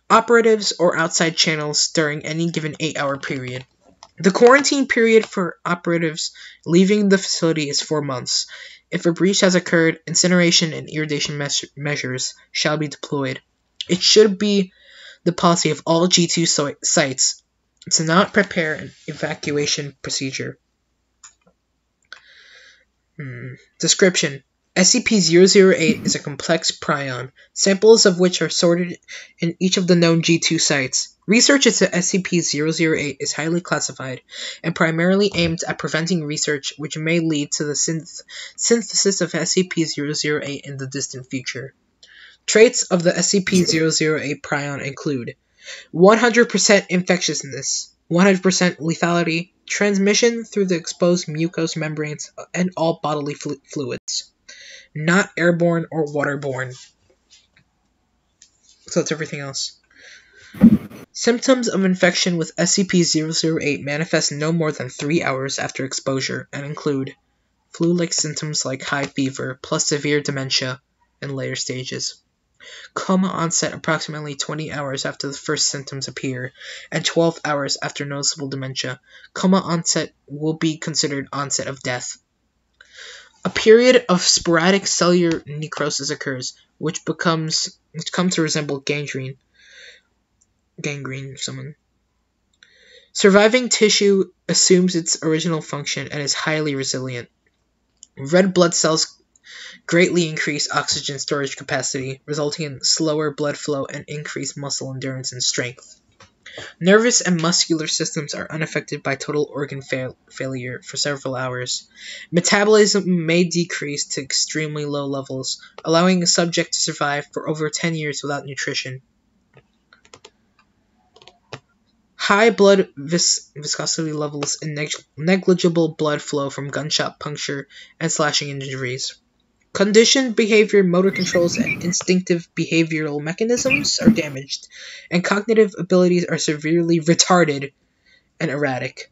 operatives or outside channels during any given 8-hour period. The quarantine period for operatives leaving the facility is 4 months. If a breach has occurred, incineration and irradiation measures shall be deployed. It should be the policy of all G2 sites to not prepare an evacuation procedure. Description: SCP-008 is a complex prion, samples of which are sorted in each of the known G2 sites. Research into SCP-008 is highly classified and primarily aimed at preventing research which may lead to the synthesis of SCP-008 in the distant future. Traits of the SCP-008 prion include 100% infectiousness, 100% lethality, transmission through the exposed mucous membranes and all bodily fluids, not airborne or waterborne. So that's everything else. Symptoms of infection with SCP-008 manifest no more than 3 hours after exposure and include flu-like symptoms like high fever plus severe dementia in later stages. Coma onset approximately 20 hours after the first symptoms appear, and 12 hours after noticeable dementia. Coma onset will be considered onset of death. A period of sporadic cellular necrosis occurs, which comes to resemble gangrene. Surviving tissue assumes its original function and is highly resilient. Red blood cells greatly increase oxygen storage capacity, resulting in slower blood flow and increased muscle endurance and strength. Nervous and muscular systems are unaffected by total organ failure for several hours. Metabolism may decrease to extremely low levels, allowing a subject to survive for over 10 years without nutrition. High blood viscosity levels and negligible blood flow from gunshot puncture and slashing injuries. Conditioned behavior, motor controls, and instinctive behavioral mechanisms are damaged, and cognitive abilities are severely retarded and erratic.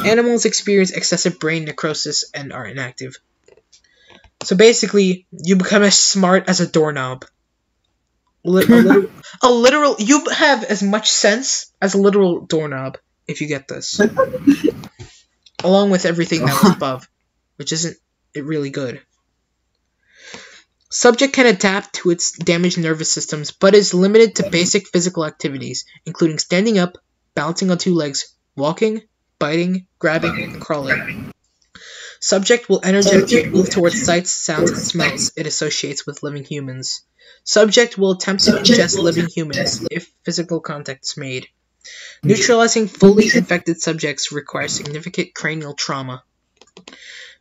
Animals experience excessive brain necrosis and are inactive. So basically, you become as smart as a doorknob. You have as much sense as a literal doorknob if you get this. Along with everything that was above, which isn't really good. Subject can adapt to its damaged nervous systems, but is limited to basic physical activities, including standing up, balancing on 2 legs, walking, biting, grabbing, and crawling. Subject will energetically move towards sights, sounds, and smells it associates with living humans. Subject will attempt to ingest living humans if physical contact is made. Neutralizing fully infected subjects requires significant cranial trauma.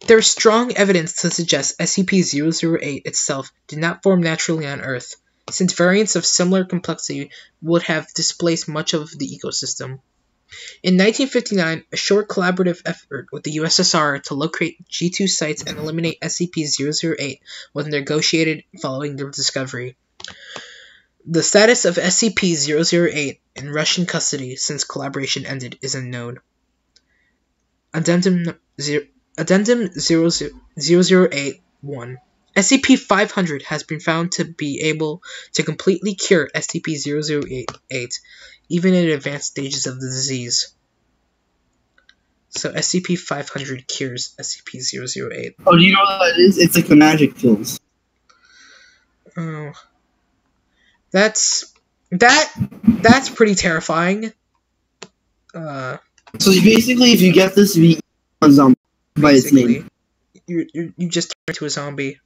There is strong evidence to suggest SCP-008 itself did not form naturally on Earth, since variants of similar complexity would have displaced much of the ecosystem. In 1959, a short collaborative effort with the USSR to locate G2 sites and eliminate SCP-008 was negotiated following their discovery. The status of SCP-008 in Russian custody since collaboration ended is unknown. Addendum 008-1. SCP-500 has been found to be able to completely cure SCP-008, even in advanced stages of the disease. So SCP-500 cures SCP-008. Oh, do you know what that is? It's like the magic pills. Oh. That's pretty terrifying. So basically, if you get this, you be a zombie by its name. You just turn into a zombie.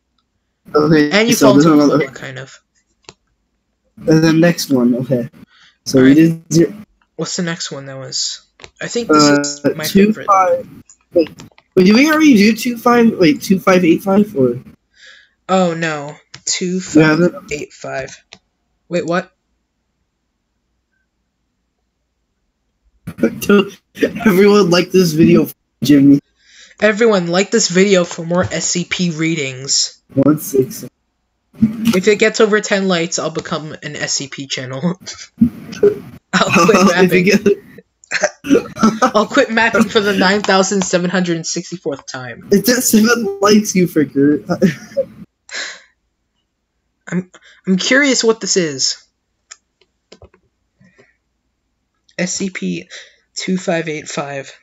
Okay. And you fall into a coma, kind of. And then next one, okay. So All we right. did. What's the next one that was? I think this is my favorite. Wait, did we already do 2585 or? Oh no, 2585. Wait, what? Everyone like this video, Jimmy. Everyone like this video for more SCP readings. 16. If it gets over 10 likes, I'll become an SCP channel. I'll quit mapping. I'll quit mapping for the 9,764th time. It's at 7 likes, you fricker. I'm curious what this is. SCP. 2585.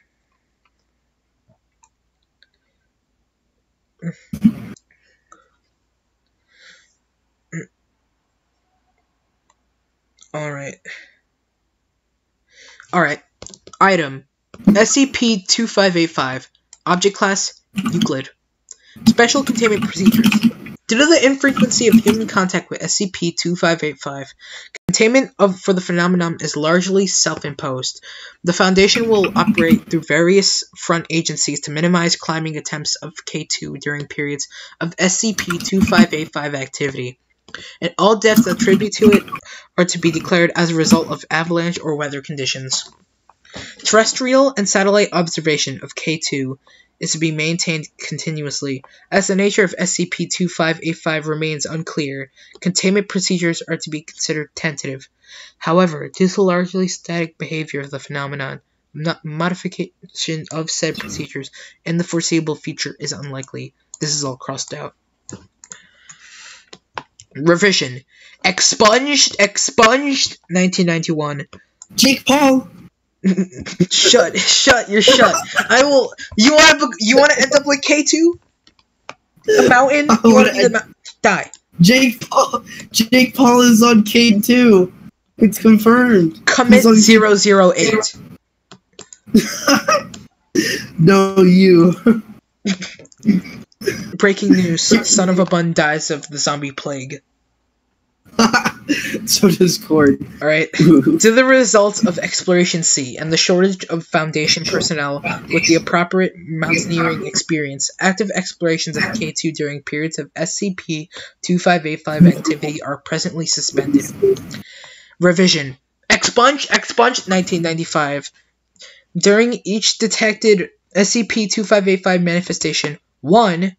Alright. Alright. Item. SCP-2585. Object Class. Euclid. Special Containment Procedures. Due to the infrequency of human contact with SCP-2585, containment for the phenomenon is largely self-imposed. The Foundation will operate through various front agencies to minimize climbing attempts of K2 during periods of SCP-2585 activity, and all deaths attributed to it are to be declared as a result of avalanche or weather conditions. Terrestrial and satellite observation of K2 is to be maintained continuously. As the nature of SCP-2585 remains unclear, containment procedures are to be considered tentative. However, due to largely static behavior of the phenomenon, modification of said procedures in the foreseeable future is unlikely. This is all crossed out. Revision. Expunged 1991. Jake Paul! Shut, you're shut. I will. You wanna end up like K2? The mountain? You wanna be the mountain? Die. Jake Paul is on K2. It's confirmed. Commit 008. No, you. Breaking news. Son of a bun dies of the zombie plague. So does Corn. Alright. Due to the results of Exploration C and the shortage of Foundation personnel with the appropriate mountaineering experience, active explorations of K2 during periods of SCP-2585 activity are presently suspended. Revision. Expunged 1995. During each detected SCP-2585 manifestation, 1.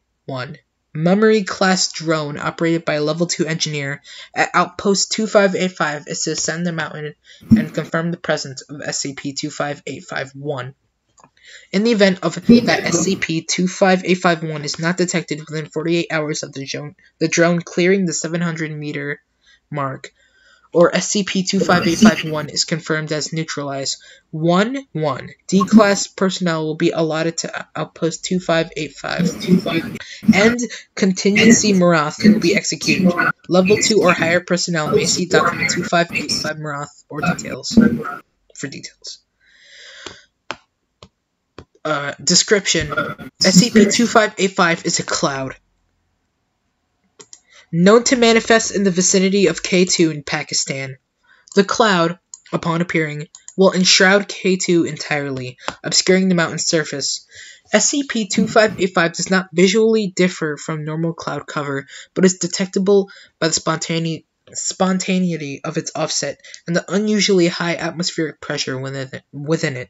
Memory Class drone operated by a Level 2 engineer at Outpost 2585 is to ascend the mountain and confirm the presence of SCP-2585-1. In the event of that SCP-2585-1 is not detected within 48 hours of the drone clearing the 700-meter mark, or SCP-2585-1 is confirmed as neutralized, 1. D-Class personnel will be allotted to Outpost 2585, and Contingency Marath will be executed. Level 2 or higher personnel may see Document 2585 Marath for details. Description. SCP-2585 is a cloud known to manifest in the vicinity of K2 in Pakistan. The cloud, upon appearing, will enshroud K2 entirely, obscuring the mountain's surface. SCP-2585 does not visually differ from normal cloud cover, but is detectable by the spontaneity of its offset and the unusually high atmospheric pressure within it.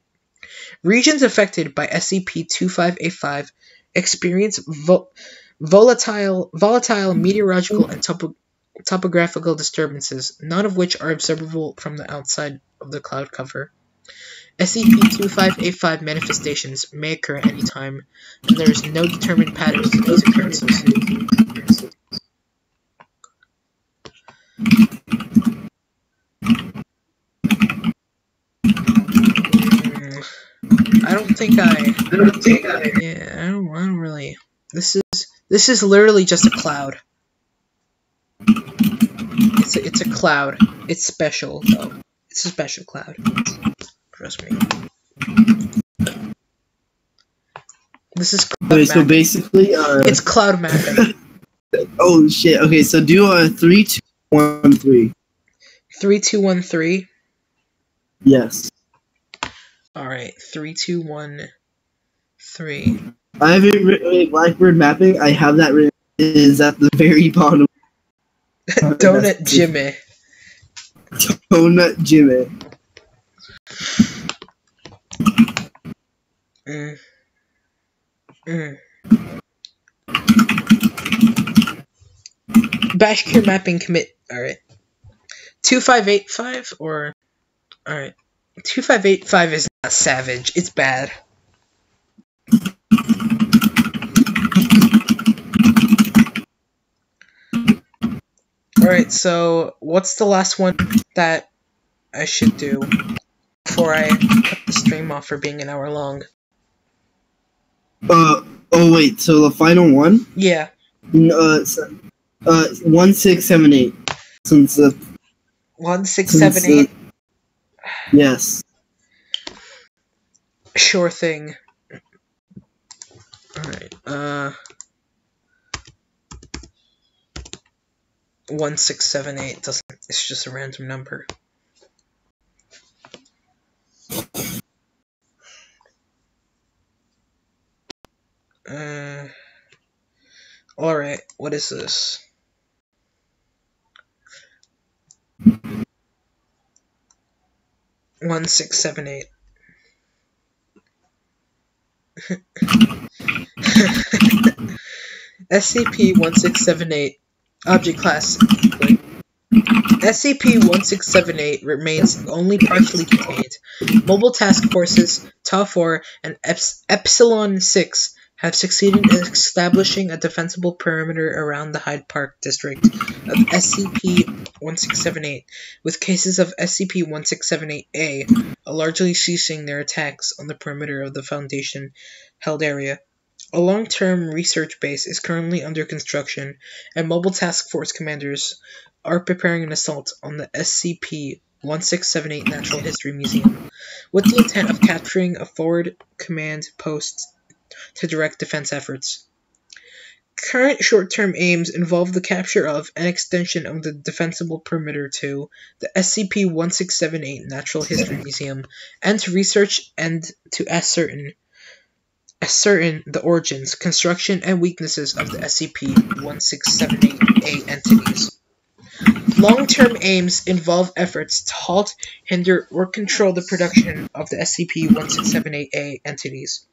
Regions affected by SCP-2585 experience volatile meteorological and topographical disturbances, none of which are observable from the outside of the cloud cover. SCP-2585 manifestations may occur at any time, and there is no determined pattern to these occurrences. I don't really. This is literally just a cloud. It's a cloud. It's special though. It's a special cloud. Trust me. This is cloud mapping. So basically, it's cloud mapping. Oh shit. Okay, so do 3, 2, 1, 3. 3, 2, 1, 3. Yes. All right. 3, 2, 1, 3. I have it written. Blackbird mapping. I have that written. It is at the very bottom. Donut Jimmy. Donut Jimmy. Bashkir mapping commit. Alright. 2585 or. Alright. 2585 is not savage. It's bad. Alright, so what's the last one that I should do? before I cut the stream off for being an hour long. Oh wait, so the final one? Yeah. 1678. Since the 1678. Yes. Sure thing. Alright, 1678 doesn't, it's just a random number. Alright, what is this? One 678. SCP-1678 Object Class. SCP-1678 remains only partially contained. Mobile Task Forces Tau-4 and Epsilon-6 have succeeded in establishing a defensible perimeter around the Hyde Park district of SCP-1678, with cases of SCP-1678-A largely ceasing their attacks on the perimeter of the Foundation-held area. A long-term research base is currently under construction, and Mobile Task Force commanders are preparing an assault on the SCP-1678 Natural History Museum, with the intent of capturing a forward command post to direct defense efforts. Current short-term aims involve the capture of and extension of the defensible perimeter to the SCP-1678 Natural History Museum, and to research and to ascertain the origins, construction, and weaknesses of the SCP-1678-A entities. Long-term aims involve efforts to halt, hinder, or control the production of the SCP-1678-A entities,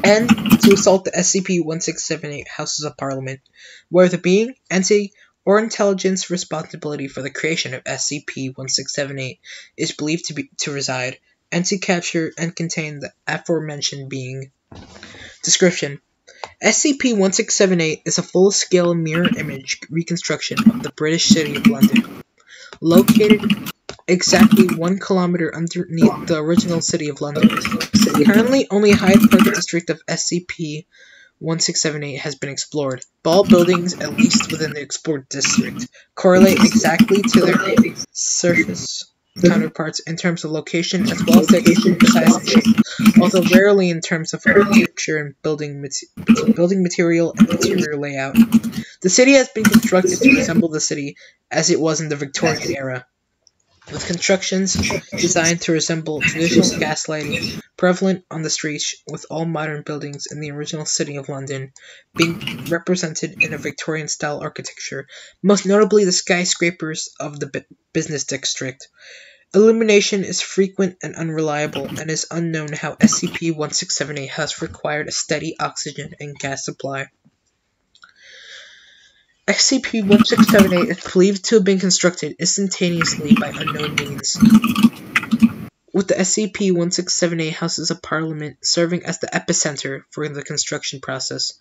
and to assault the SCP-1678 Houses of Parliament, where the being, entity, or intelligence responsibility for the creation of SCP-1678 is believed to reside, and to capture and contain the aforementioned being. Description: SCP-1678 is a full-scale mirror image reconstruction of the British city of London, located exactly 1 kilometer underneath the original city of London. Currently, only Hyde Park district of SCP-1678 has been explored. All buildings, at least within the explored district, correlate exactly to their surface counterparts in terms of location as well as their size and shape, although rarely in terms of architecture and building material and interior layout. The city has been constructed to resemble the city as it was in the Victorian era, with constructions designed to resemble traditional gas lighting prevalent on the streets, with all modern buildings in the original city of London being represented in a Victorian-style architecture, most notably the skyscrapers of the business district. Illumination is frequent and unreliable, and it is unknown how SCP-1678 has required a steady oxygen and gas supply. SCP-1678 is believed to have been constructed instantaneously by unknown means, with the SCP-1678 Houses of Parliament serving as the epicenter for the construction process.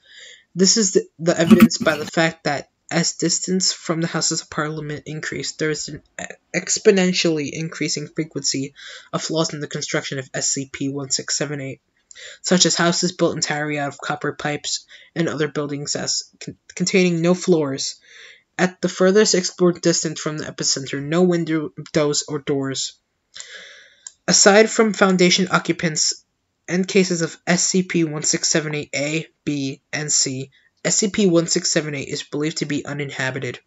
This is the evidenced by the fact that as distance from the Houses of Parliament increased, there is an exponentially increasing frequency of flaws in the construction of SCP-1678, such as houses built entirely out of copper pipes and other buildings containing no floors. At the furthest explored distance from the epicenter, no windows or doors. Aside from Foundation occupants and cases of SCP-1678-A, B, and C, SCP-1678 is believed to be uninhabited.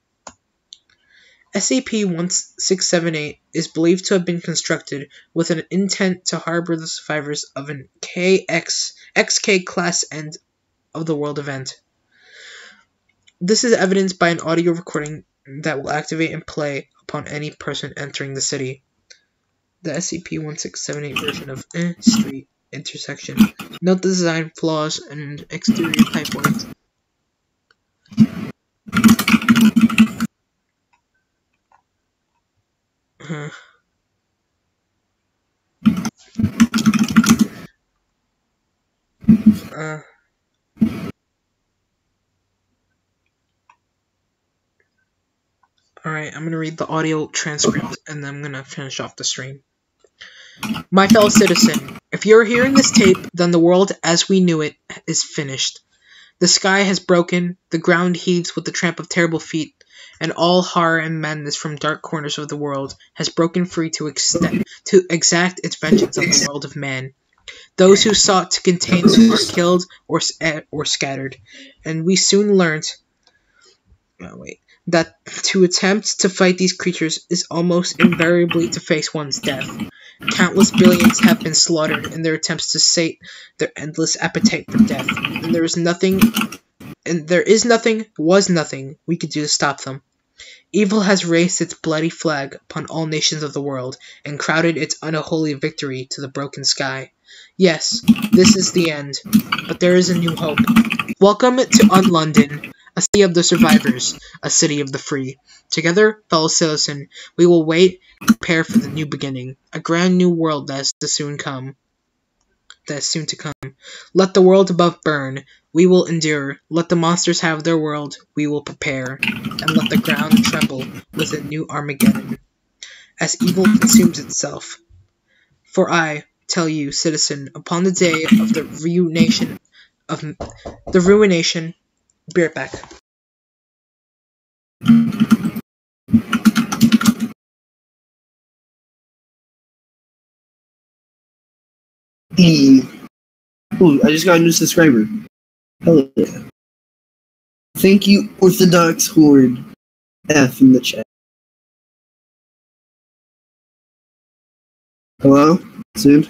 SCP-1678 is believed to have been constructed with an intent to harbor the survivors of an XK class end of the world event. This is evidenced by an audio recording that will activate and play upon any person entering the city. The SCP-1678 version of street intersection. Note the design flaws and exterior pipework. Alright, I'm gonna read the audio transcript and then I'm gonna finish off the stream. My fellow citizen, if you're hearing this tape, then the world as we knew it is finished. The sky has broken, the ground heaves with the tramp of terrible feet, and all horror and madness from dark corners of the world has broken free to exact its vengeance on the world of man. Those who sought to contain them are killed or scattered, and we soon learned that to attempt to fight these creatures is almost invariably to face one's death. Countless billions have been slaughtered in their attempts to sate their endless appetite for death, and there is nothing we could do to stop them. Evil has raised its bloody flag upon all nations of the world, and crowded its unholy victory to the broken sky. Yes, this is the end, but there is a new hope. Welcome to London, a city of the survivors, a city of the free. Together, fellow citizen, we will wait and prepare for the new beginning, a grand new world that is soon to come. Let the world above burn, we will endure. Let the monsters have their world, we will prepare. And let the ground tremble with a new Armageddon, as evil consumes itself. For I tell you, citizen, upon the day of the ruination, be right back. Ooh, I just got a new subscriber. Hello there. Thank you, Orthodox Horde. F in the chat. Hello? Soon?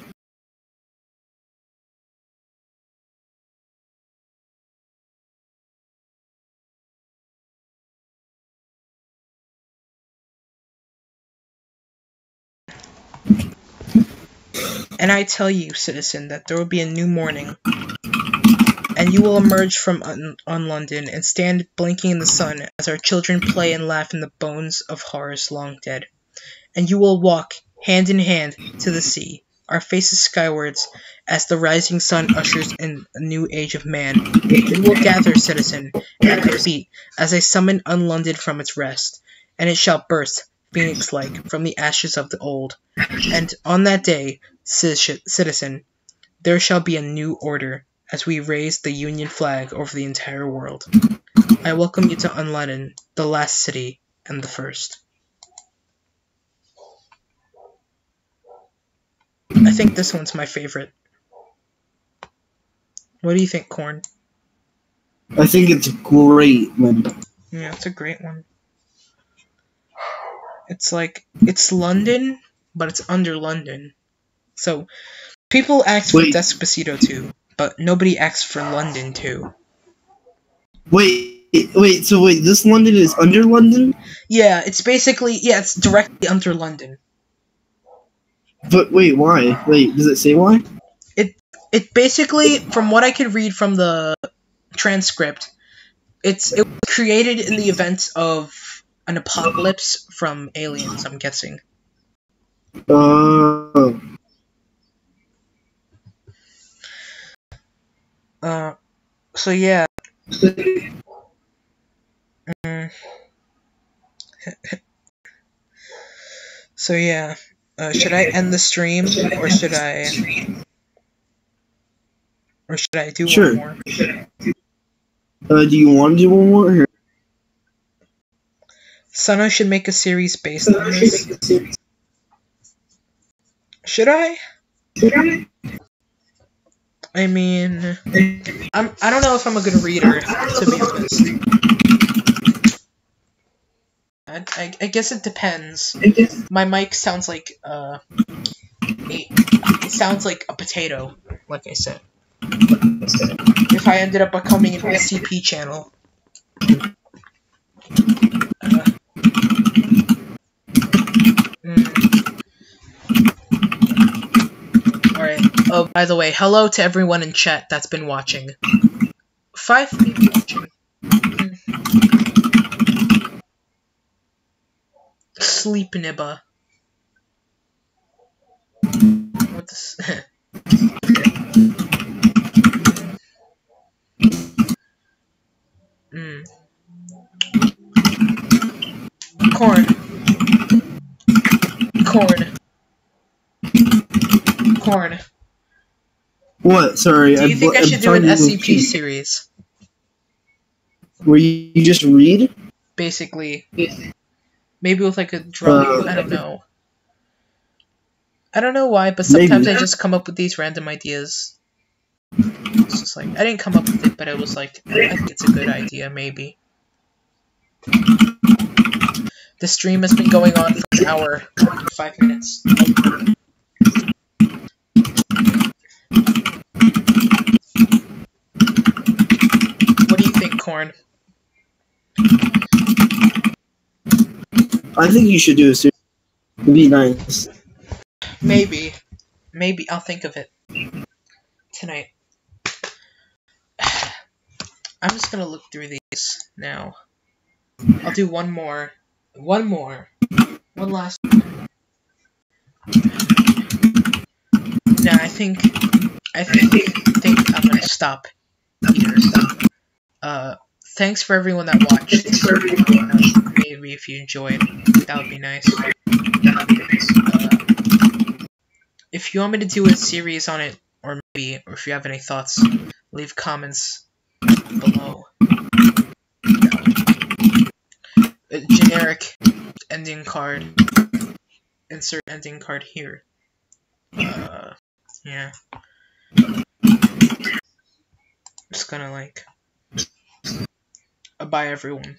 And I tell you, citizen, that there will be a new morning, and you will emerge from on London and stand blinking in the sun as our children play and laugh in the bones of horrors long dead. And you will walk, hand in hand, to the sea, our faces skywards, as the rising sun ushers in a new age of man. We will gather, citizen, at your feet, as I summon London from its rest, and it shall burst, phoenix-like, from the ashes of the old. And on that day, citizen, there shall be a new order, as we raise the Union flag over the entire world. I welcome you to London, the last city, and the first. I think this one's my favorite. What do you think, Corn? I think it's a great one. Yeah, it's a great one. It's like, it's London, but it's under London. So, people ask for Despacito too, but nobody asks for London too. Wait, this London is under London? Yeah, it's directly under London. But wait, why? Wait, does it say why? It basically, from what I could read from the transcript, it was created in the events of an apocalypse from aliens, I'm guessing. Oh. So yeah. So yeah. Should I end the stream, or should I do one more? Do you want to do one more? Sano should make a series based on this. Should I? I mean, I don't know if I'm a good reader, to be honest. I guess it depends. My mic sounds like it sounds like a potato, like I said. If I ended up becoming an SCP channel. Alright. Oh, by the way, hello to everyone in chat that's been watching. 5 people watching. Sleep Nibba. What this? Corn. Corn, What? Sorry. do you think I should do an SCP series? series? Where you just read? Basically. Maybe with like a drawing, I don't know. I don't know why, but sometimes Maybe. I just come up with these random ideas. It's just like, I didn't come up with it, but I was like, I think it's a good idea, maybe. The stream has been going on for an hour, 5 minutes. What do you think, Corn? I think you should do a series. It'd be nice. Maybe. Maybe I'll think of it tonight. I'm just gonna look through these now. I'll do one more. One last one. Nah, I think I'm gonna stop here. Thanks for everyone that watched. Maybe if you enjoyed, that would be nice. If you want me to do a series on it, or if you have any thoughts, leave comments below. A generic ending card. Insert ending card here. Yeah. Just gonna like... bye everyone.